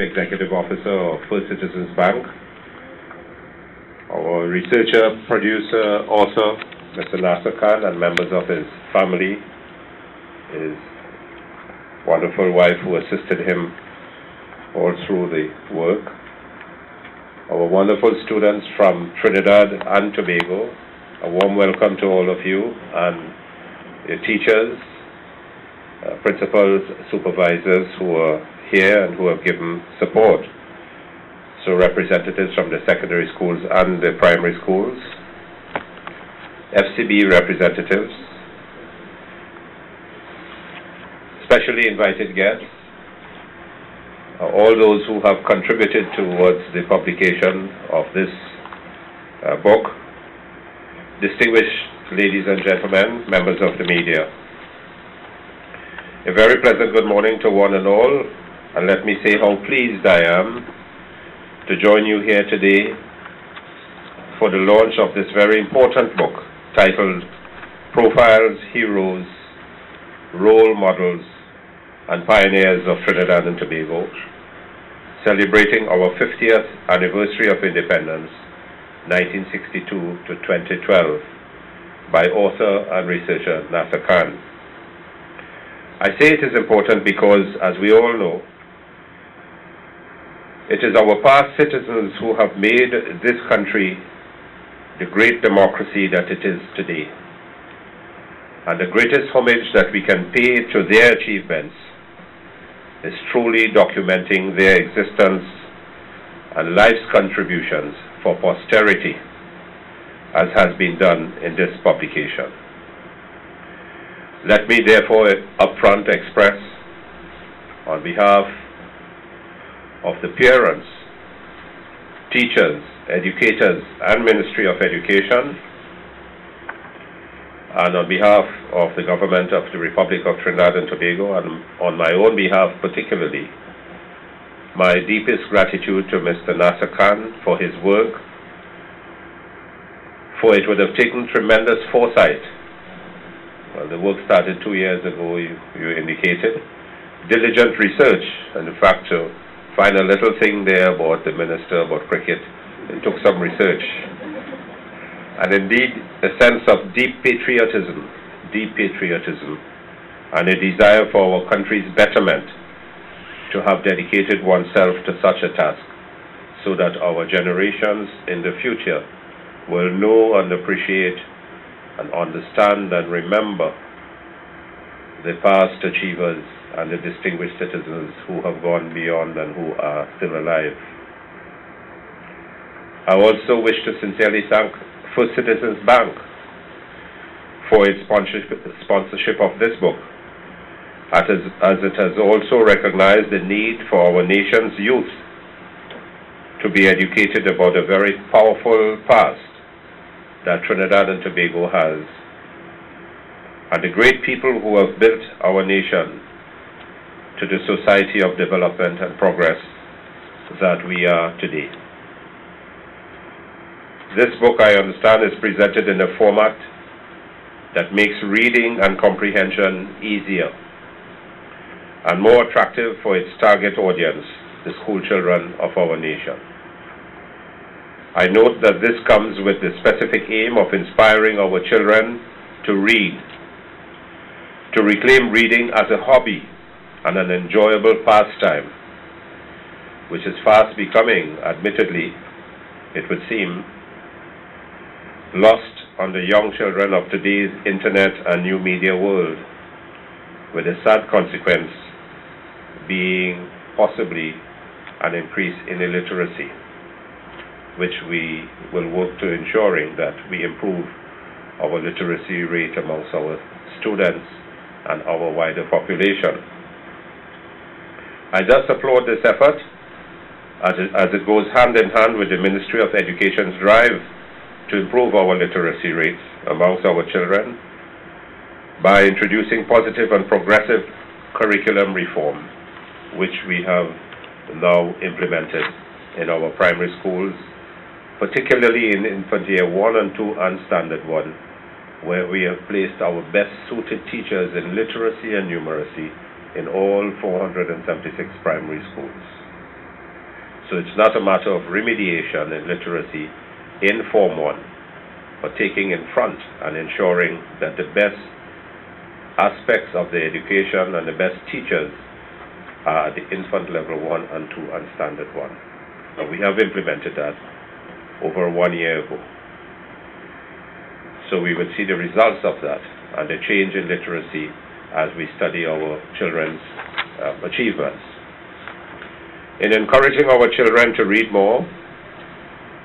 Executive Officer of First Citizens Bank, our researcher, producer, author, Mr. Nasser Khan, and members of his family, his wonderful wife who assisted him all through the work, our wonderful students from Trinidad and Tobago. A warm welcome to all of you, and your teachers, principals, supervisors who are here and who have given support. So representatives from the secondary schools and the primary schools, FCB representatives, specially invited guests, all those who have contributed towards the publication of this book, distinguished ladies and gentlemen, members of the media. A very pleasant good morning to one and all, and let me say how pleased I am to join you here today for the launch of this very important book titled Profiles, Heroes, Role Models, and Pioneers of Trinidad and Tobago, celebrating our 50th anniversary of independence, 1962 to 2012, by author and researcher Nasser Khan. I say it is important because, as we all know, it is our past citizens who have made this country the great democracy that it is today. And the greatest homage that we can pay to their achievements is truly documenting their existence and life's contributions for posterity, as has been done in this publication. Let me therefore upfront express, on behalf of the parents, teachers, educators, and Ministry of Education, and on behalf of the government of the Republic of Trinidad and Tobago, and on my own behalf particularly, my deepest gratitude to Mr. Nasser Khan for his work, for it would have taken tremendous foresight. Well, the work started 2 years ago, you indicated. Diligent research, and in fact to find a little thing there about the minister, about cricket, it took some research. And indeed, a sense of deep patriotism, and a desire for our country's betterment to have dedicated oneself to such a task, so that our generations in the future will know and appreciate and understand and remember the past achievers and the distinguished citizens who have gone beyond and who are still alive. I also wish to sincerely thank First Citizens Bank for its sponsorship of this book, as it has also recognized the need for our nation's youth to be educated about a very powerful past that Trinidad and Tobago has, and the great people who have built our nation to the society of development and progress that we are today. This book, I understand, is presented in a format that makes reading and comprehension easier and more attractive for its target audience, the school children of our nation. I note that this comes with the specific aim of inspiring our children to read, to reclaim reading as a hobby and an enjoyable pastime, which is fast becoming, admittedly, it would seem, lost on the young children of today's internet and new media world, with the sad consequence being possibly an increase in illiteracy, which we will work to ensuring that we improve our literacy rate amongst our students and our wider population. I just applaud this effort as it goes hand in hand with the Ministry of Education's drive to improve our literacy rates amongst our children by introducing positive and progressive curriculum reform, which we have now implemented in our primary schools, particularly in infant year 1 and 2 and standard 1, where we have placed our best suited teachers in literacy and numeracy in all 476 primary schools. So it's not a matter of remediation in literacy in Form 1, but taking in front and ensuring that the best aspects of the education and the best teachers are at the infant level 1 and 2 and standard 1. And we have implemented that over 1 year ago. So we will see the results of that and the change in literacy as we study our children's achievements. In encouraging our children to read more,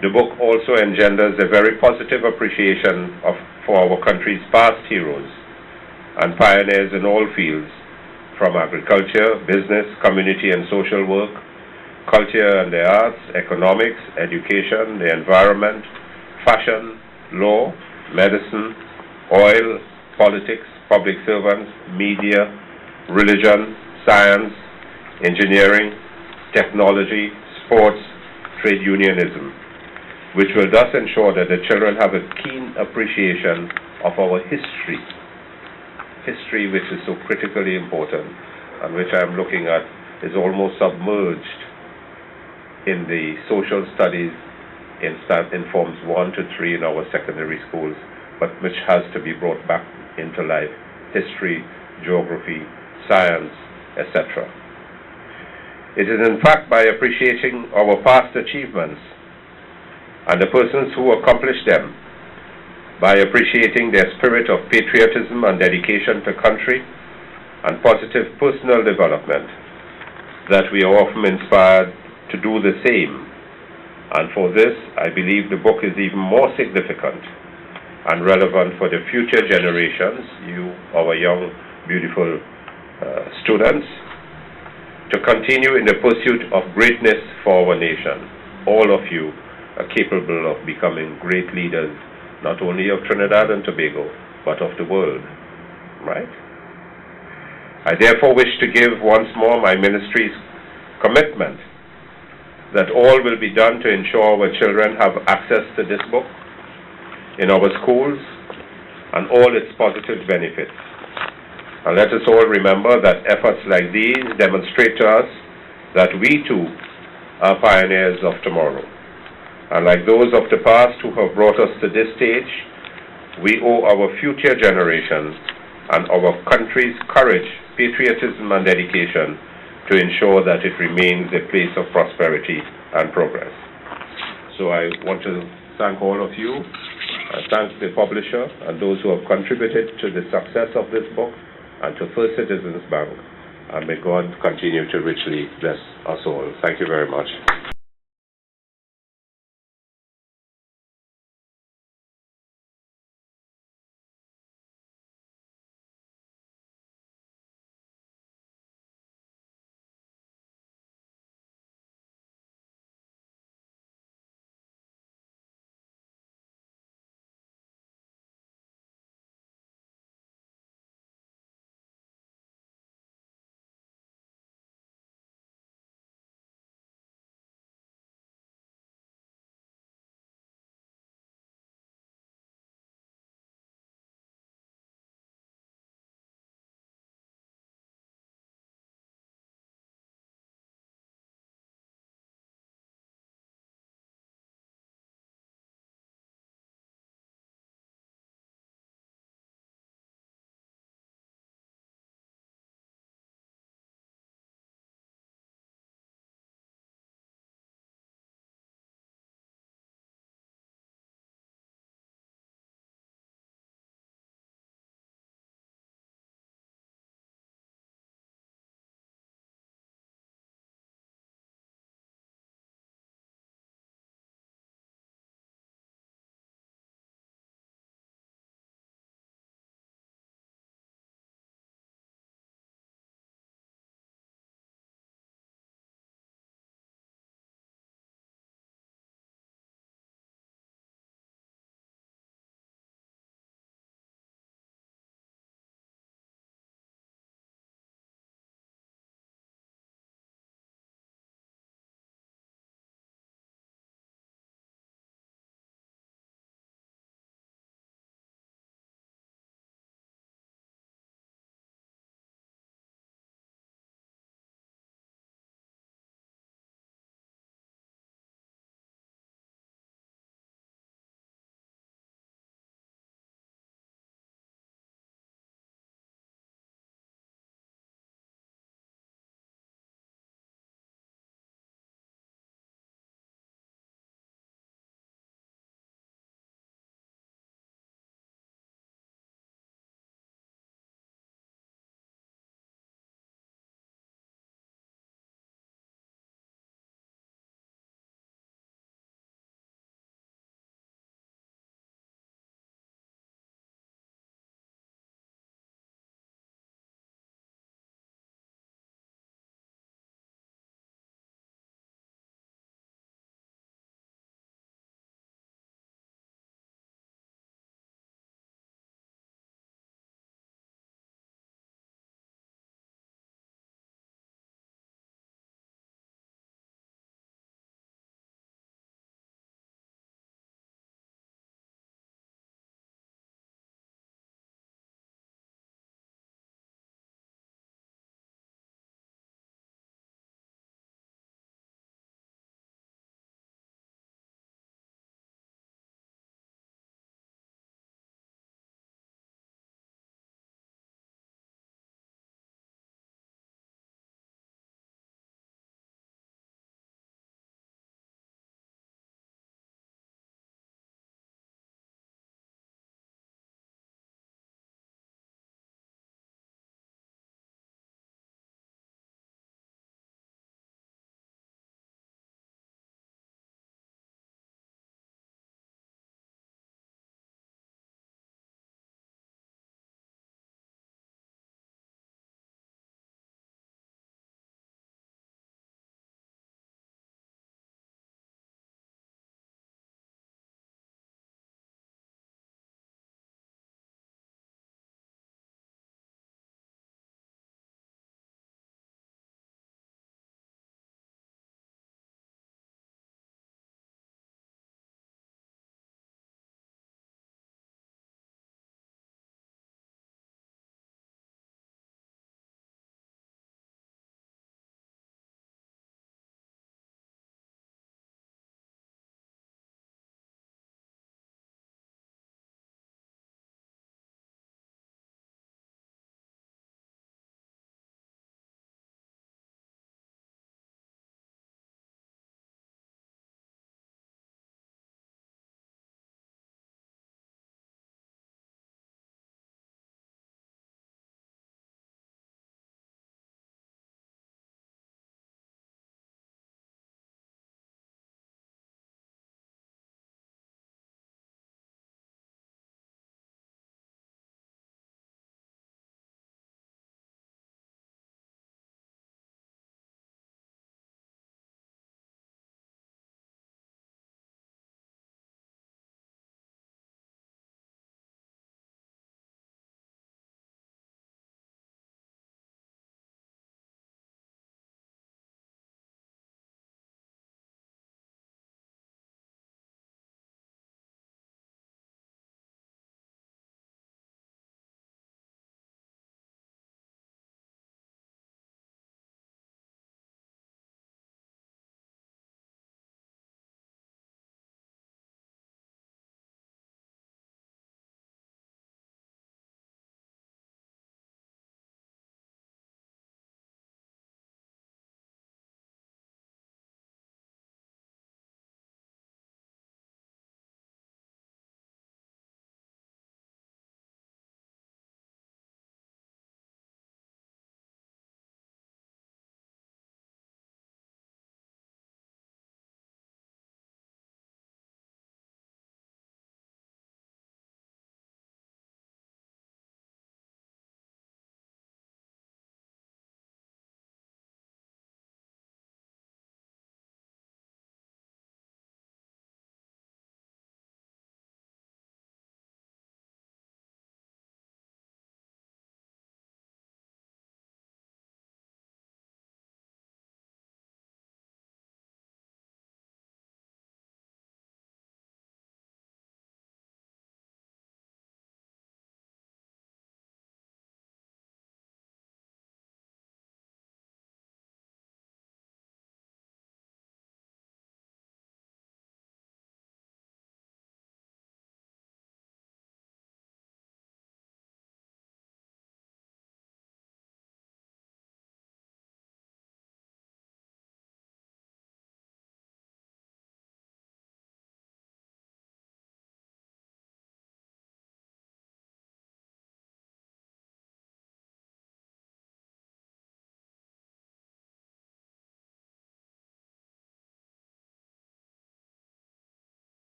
the book also engenders a very positive appreciation for our country's past heroes and pioneers in all fields, from agriculture, business, community and social work, culture and the arts, economics, education, the environment, fashion, law, medicine, oil, politics, public servants, media, religion, science, engineering, technology, sports, trade unionism, which will thus ensure that the children have a keen appreciation of our history, which is so critically important and which I'm looking at is almost submerged in the social studies in Forms 1 to 3 in our secondary schools, but which has to be brought back into life: history, geography, science, etc. It is in fact by appreciating our past achievements and the persons who accomplished them, by appreciating their spirit of patriotism and dedication to country and positive personal development, that we are often inspired to do the same. And for this, I believe the book is even more significant and relevant for the future generations, you, our young, beautiful students, to continue in the pursuit of greatness for our nation. All of you are capable of becoming great leaders, not only of Trinidad and Tobago, but of the world, right? I therefore wish to give once more my ministry's commitment that all will be done to ensure our children have access to this book in our schools and all its positive benefits. And let us all remember that efforts like these demonstrate to us that we too are pioneers of tomorrow. And like those of the past who have brought us to this stage, we owe our future generations and our country's courage, patriotism and dedication to ensure that it remains a place of prosperity and progress. So I want to thank all of you. I thank the publisher and those who have contributed to the success of this book, and to First Citizens Bank. And may God continue to richly bless us all. Thank you very much.